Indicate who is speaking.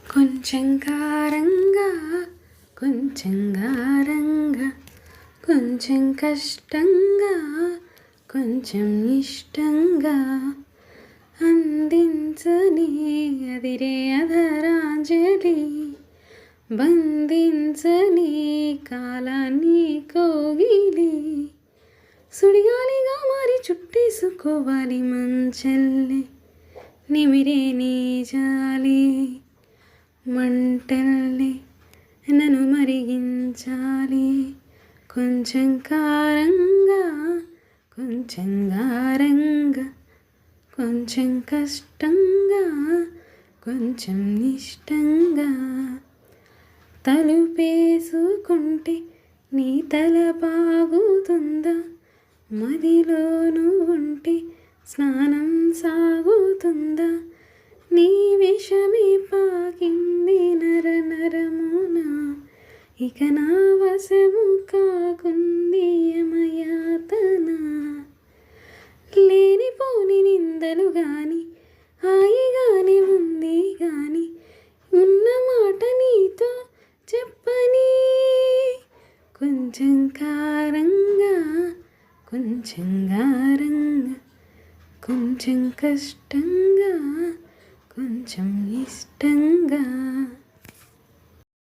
Speaker 1: కొంచెం కారంగా కొంచెం గారంగా కొంచెం కష్టంగా కొంచెం ఇష్టంగా అందించని అదిరే అధరాంజలి బంధించని కాలాన్ని కోగిలి సుడిగాలిగా మారి చుట్టేసుకోవాలి మంచెల్లి నిమిరే నీ జాలి మంటల్ని నన్ను మరిగించాలి కొంచెం కారంగా కొంచెం గారంగా కొంచెం కష్టంగా కొంచెం ఇష్టంగా తలుపేసుకుంటే నీ తల బాగుతుందా మదిలోను ఉంటే స్నానం సాగుతుందా నీ విషమే పాకింది నర నరమున ఇక నా వశము కాకుంది యమయాతన లేనిపోని నిందలు గాని హాయిగానే ఉంది గాని ఉన్న మాట నీతో చెప్పని కొంచెం కారంగా కొంచెం గారంగా కొంచెం కష్టంగా కొంచెం ఇష్టంగా